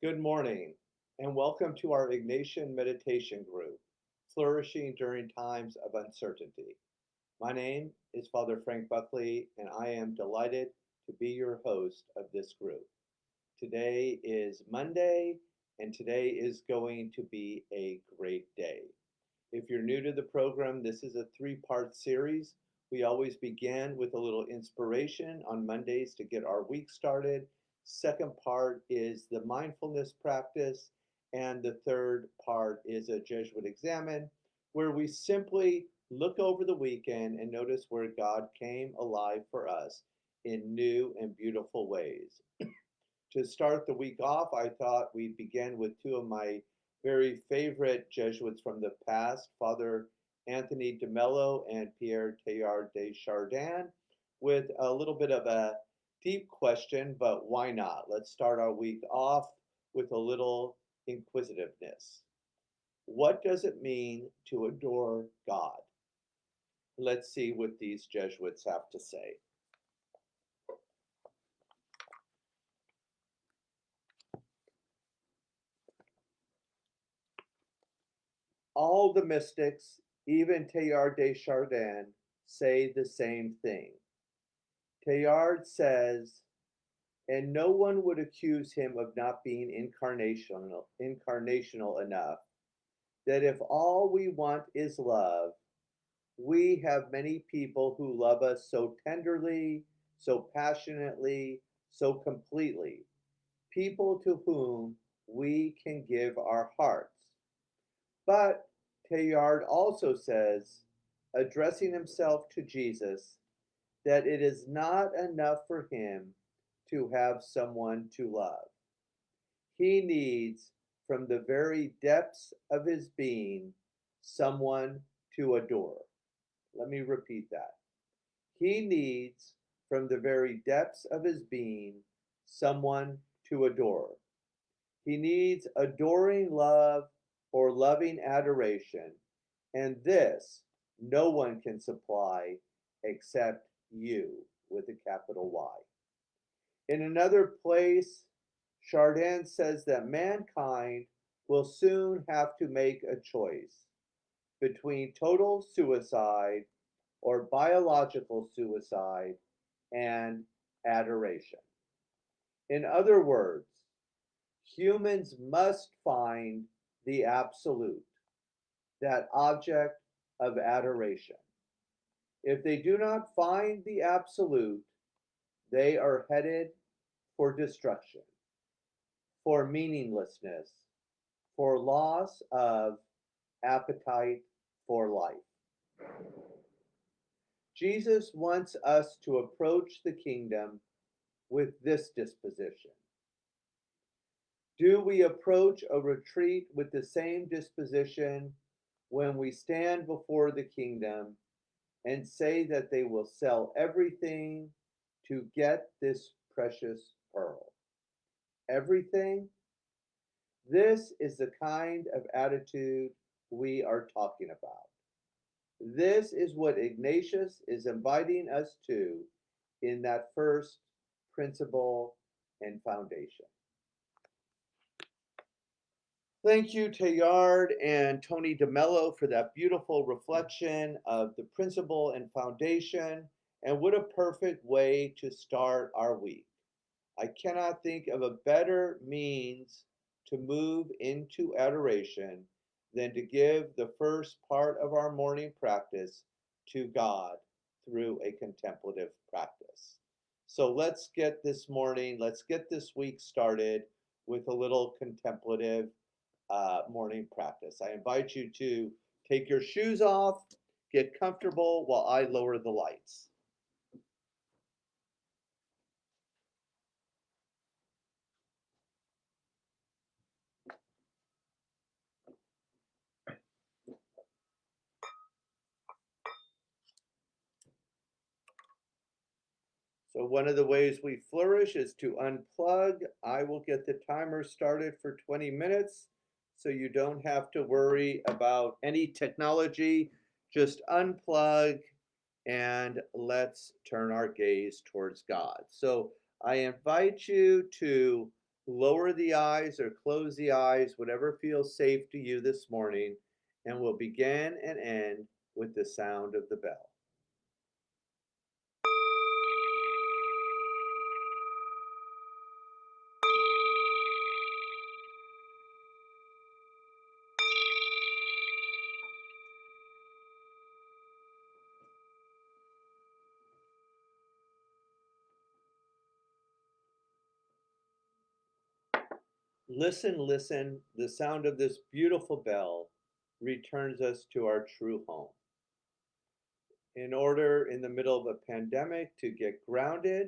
Good morning, and welcome to our Ignatian Meditation Group, Flourishing During Times of Uncertainty. My name is Father Frank Buckley, and I am delighted to be your host of this group. Today is Monday, and today is going to be a great day. If you're new to the program, this is a three-part series. We always begin with a little inspiration on Mondays to get our week started. Second part is the mindfulness practice. And the third part is a Jesuit examine, where we simply look over the weekend and notice where God came alive for us in new and beautiful ways. To start the week off, I thought we'd begin with two of my very favorite Jesuits from the past, Father Anthony de Mello and Pierre Teilhard de Chardin, with a little bit of a deep question, but why not? Let's start our week off with a little inquisitiveness. What does it mean to adore God? Let's see what these Jesuits have to say. All the mystics, even Teilhard de Chardin, say the same thing. Teilhard says, and no one would accuse him of not being incarnational enough, that if all we want is love, we have many people who love us so tenderly, so passionately, so completely, people to whom we can give our hearts. But Teilhard also says, addressing himself to Jesus, that it is not enough for him to have someone to love. He needs, from the very depths of his being, someone to adore. Let me repeat that. He needs, from the very depths of his being, someone to adore. He needs adoring love or loving adoration, and this no one can supply except you, with a capital Y. In another place, Chardin says that mankind will soon have to make a choice between total suicide or biological suicide and adoration. In other words, humans must find the absolute, that object of adoration. If they do not find the absolute, they are headed for destruction, for meaninglessness, for loss of appetite for life. Jesus wants us to approach the kingdom with this disposition. Do we approach a retreat with the same disposition when we stand before the kingdom and say that they will sell everything to get this precious pearl? Everything? This is the kind of attitude we are talking about. This is what Ignatius is inviting us to in that first principle and foundation. Thank you, Teilhard and Tony de Mello, for that beautiful reflection of the principle and foundation. And what a perfect way to start our week. I cannot think of a better means to move into adoration than to give the first part of our morning practice to God through a contemplative practice. So let's get this week started with a little contemplative morning practice. I invite you to take your shoes off, get comfortable while I lower the lights. So one of the ways we flourish is to unplug. I will get the timer started for 20 minutes so you don't have to worry about any technology. Just unplug and let's turn our gaze towards God. So I invite you to Lower the eyes or close the eyes, whatever feels safe to you this morning, and we'll begin and end with the sound of the bell. Listen, listen, the sound of this beautiful bell returns us to our true home. In order, in the middle of a pandemic, to get grounded,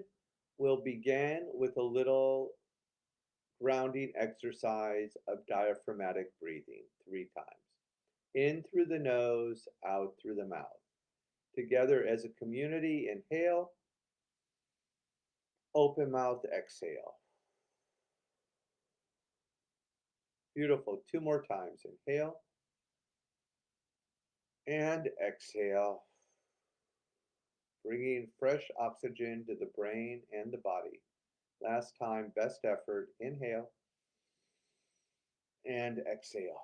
we'll begin with a little grounding exercise of diaphragmatic breathing 3 times. In through the nose, out through the mouth. Together as a community, inhale, open mouth, exhale. Beautiful. 2 more times. Inhale and exhale, bringing fresh oxygen to the brain and the body. Last time, best effort. Inhale and exhale.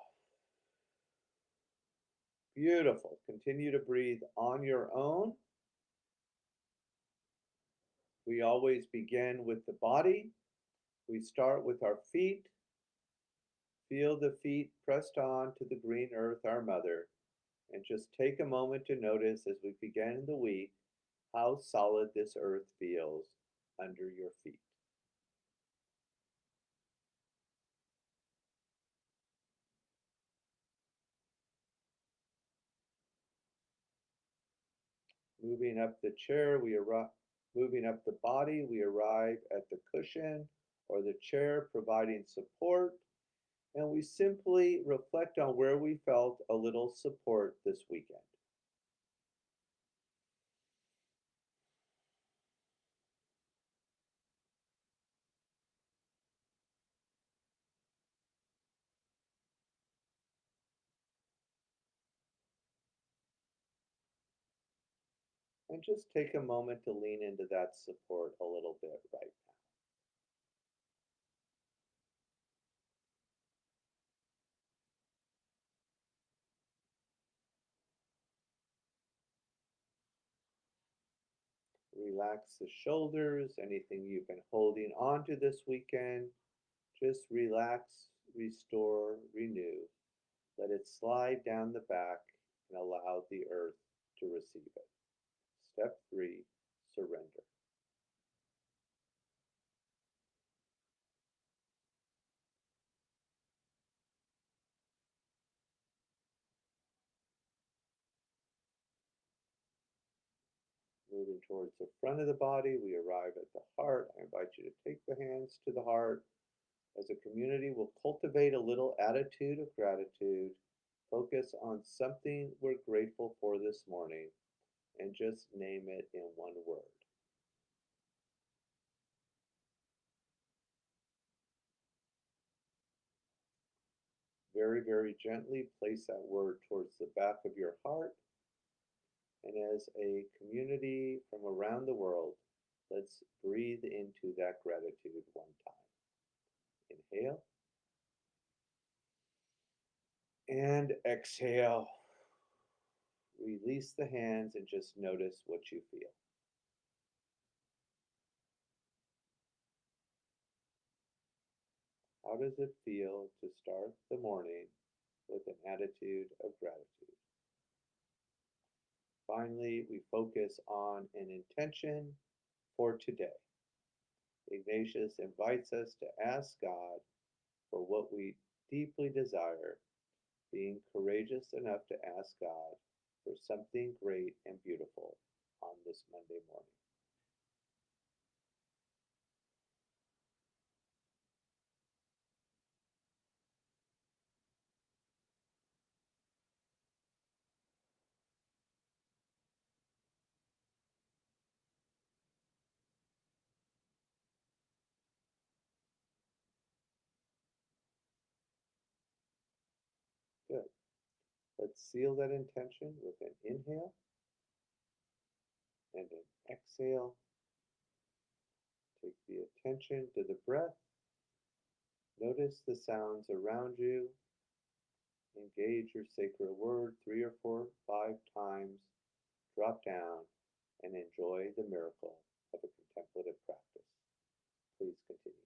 Beautiful. Continue to breathe on your own. We always begin with the body. We start with our feet. Feel the feet pressed on to the green earth, our mother, and just take a moment to notice as we begin the week how solid this earth feels under your feet. Moving up the chair, moving up the body, we arrive at the cushion or the chair providing support, and we simply reflect on where we felt a little support this weekend. And just take a moment to lean into that support a little bit right now. Relax the shoulders, anything you've been holding on to this weekend. Just relax, restore, renew. Let it slide down the back and allow the earth to receive it. Step 3, surrender. Moving towards the front of the body, we arrive at the heart. I invite you to take the hands to the heart. As a community, we'll cultivate a little attitude of gratitude. Focus on something we're grateful for this morning and just name it in one word. Very, very gently place that word towards the back of your heart. And as a community from around the world, let's breathe into that gratitude one time. Inhale and exhale. Release the hands and just notice what you feel. How does it feel to start the morning with an attitude of gratitude? Finally, we focus on an intention for today. Ignatius invites us to ask God for what we deeply desire, being courageous enough to ask God for something great and beautiful on this Monday morning. Good. Let's seal that intention with an inhale and an exhale. Take the attention to the breath Notice the sounds around you. Engage your sacred word 3 or 4, 5 times. Drop down and enjoy the miracle of a contemplative practice. Please continue.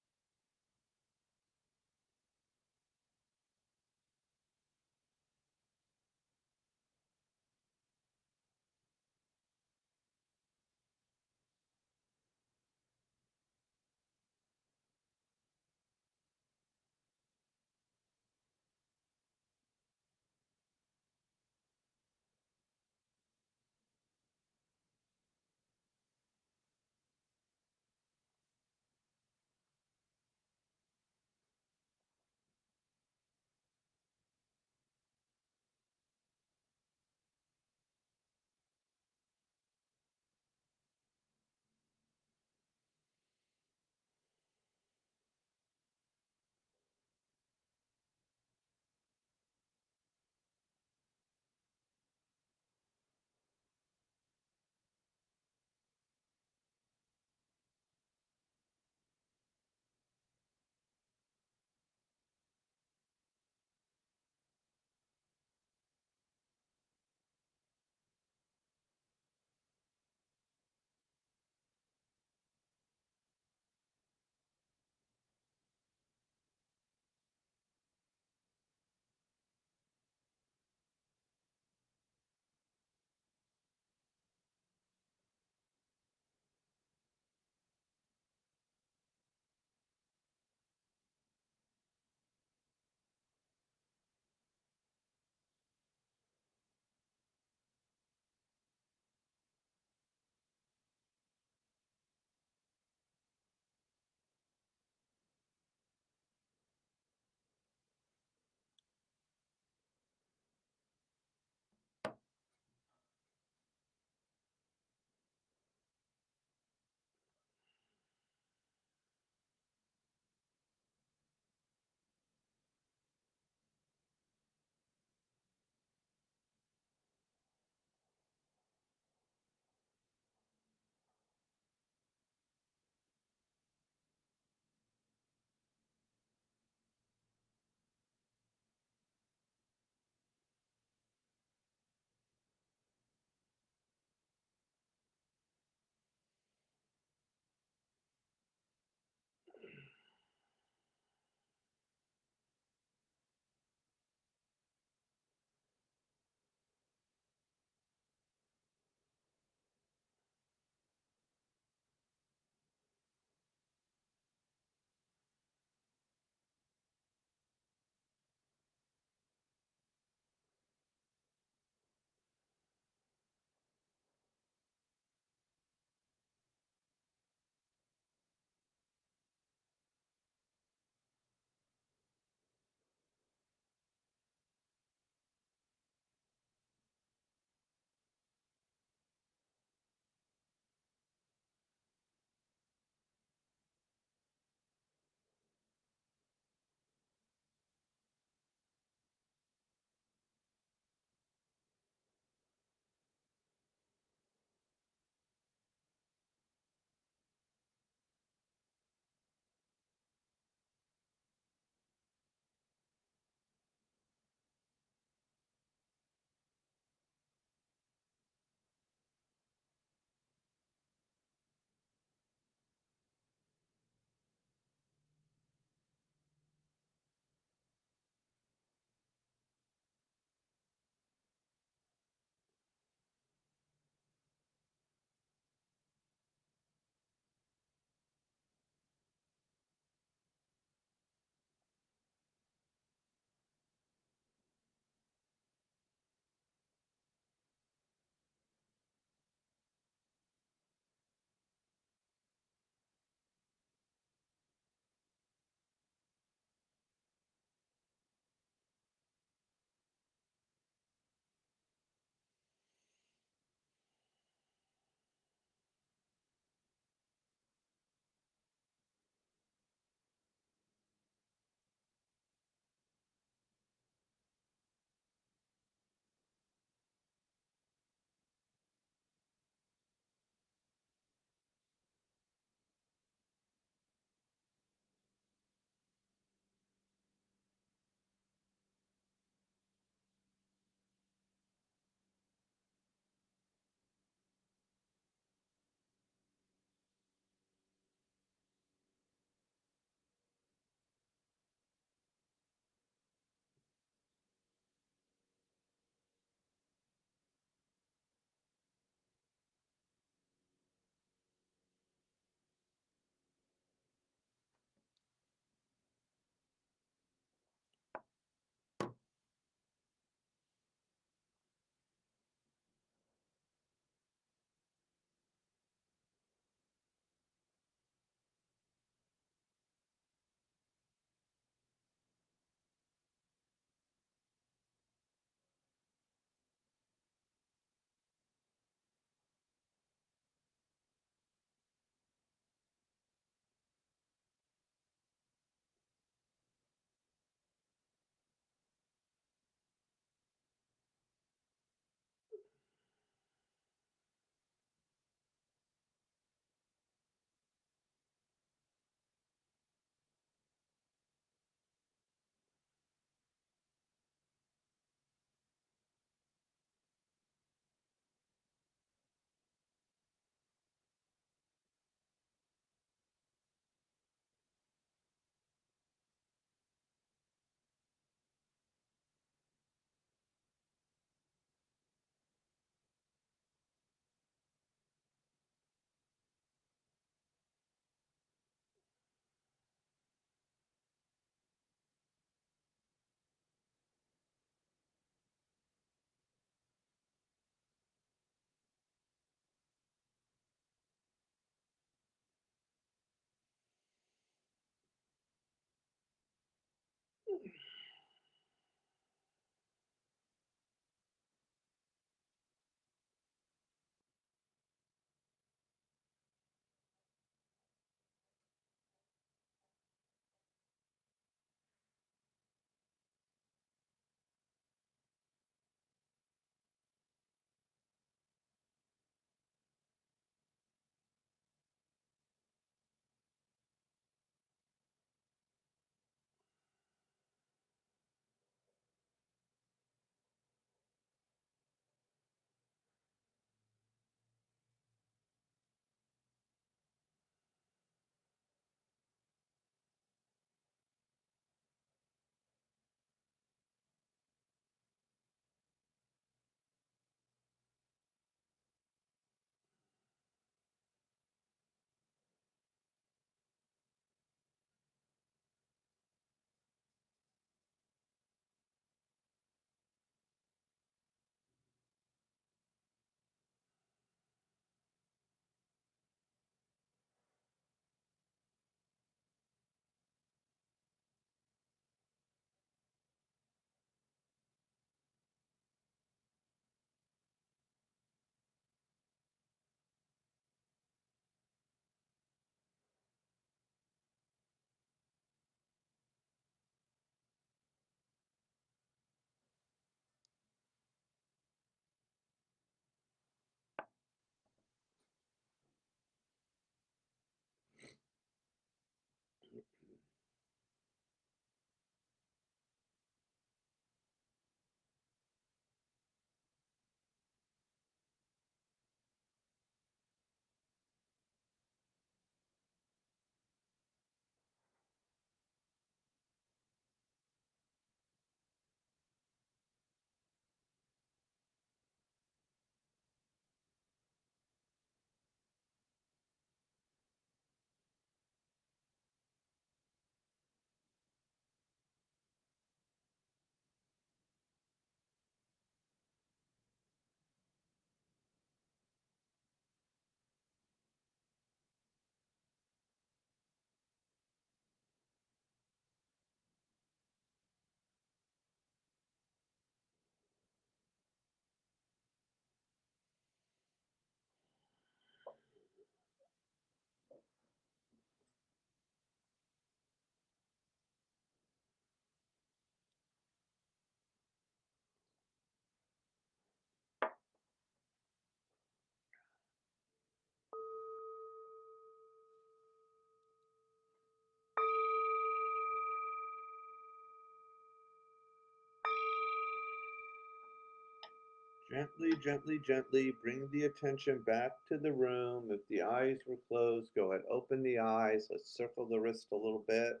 Gently, gently, gently bring the attention back to the room. If the eyes were closed, go ahead, open the eyes. Let's circle the wrist a little bit.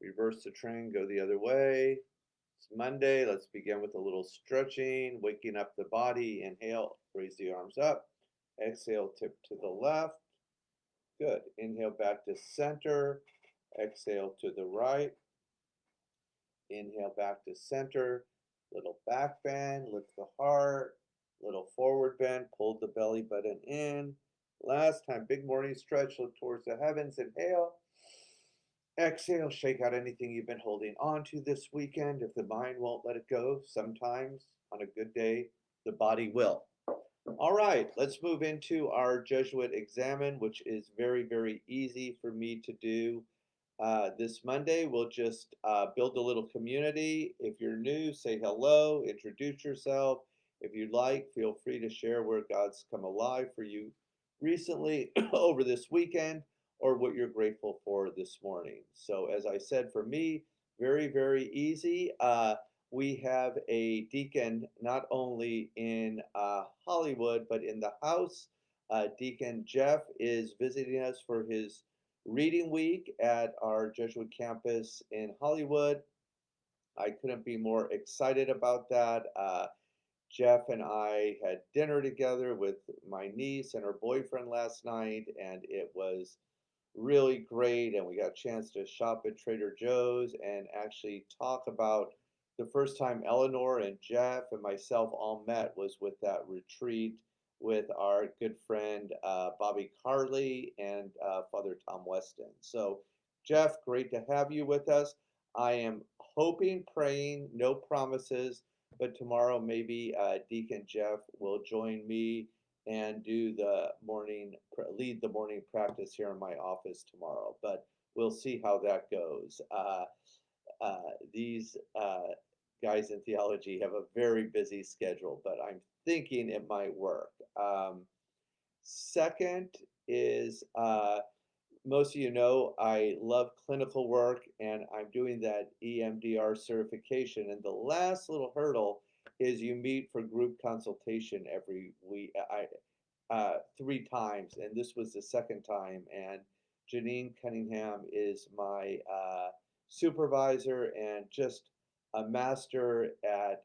Reverse the train, go the other way. It's Monday. Let's begin with a little stretching, waking up the body. Inhale, raise the arms up. Exhale, tip to the left. Good. Inhale back to center. Exhale to the right. Inhale back to center. Little back bend, lift the heart. Little forward bend, pull the belly button in. Last time, big morning stretch, look towards the heavens. Inhale. Exhale, shake out anything you've been holding on to this weekend. If the mind won't let it go, sometimes on a good day, the body will. All right, let's move into our Jesuit examine, which is very, very easy for me to do. This Monday, we'll just build a little community. If you're new, say hello, introduce yourself. If you'd like, feel free to share where God's come alive for you recently over this weekend or what you're grateful for this morning. So, as I said, for me, very, very easy. We have a deacon not only in Hollywood, but in the house. Deacon Jeff is visiting us for his reading week at our Jesuit campus in Hollywood. I couldn't be more excited about that. Jeff and I had dinner together with my niece and her boyfriend last night, and it was really great. And we got a chance to shop at Trader Joe's and actually talk about the first time Eleanor and Jeff and myself all met was with that retreat with our good friend Bobby Carley and Father Tom Weston. So, Jeff, great to have you with us. I am hoping, praying, no promises, but tomorrow maybe Deacon Jeff will join me and do the morning, lead the morning practice here in my office tomorrow. But we'll see how that goes. These guys in theology have a very busy schedule, but I'm thinking it might work. Second is most of you know I love clinical work and I'm doing that EMDR certification. And the last little hurdle is you meet for group consultation every week. 3 times, and this was the second time. And Janine Cunningham is my supervisor and just a master at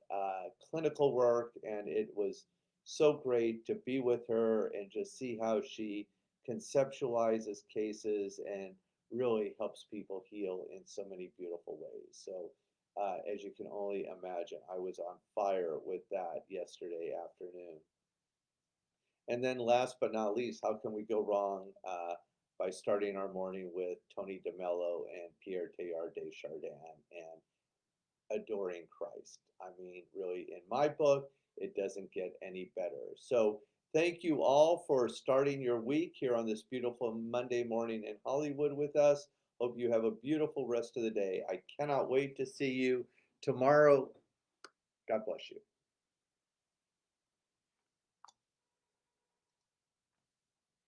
clinical work. And it was so great to be with her and just see how she conceptualizes cases and really helps people heal in so many beautiful ways. So, as you can only imagine, I was on fire with that yesterday afternoon. And then last but not least, how can we go wrong by starting our morning with Tony DeMello and Pierre Teilhard de Chardin and Adoring Christ? I mean, really, in my book, it doesn't get any better. So thank you all for starting your week here on this beautiful Monday morning in Hollywood with us. Hope you have a beautiful rest of the day. I cannot wait to see you tomorrow. God bless you.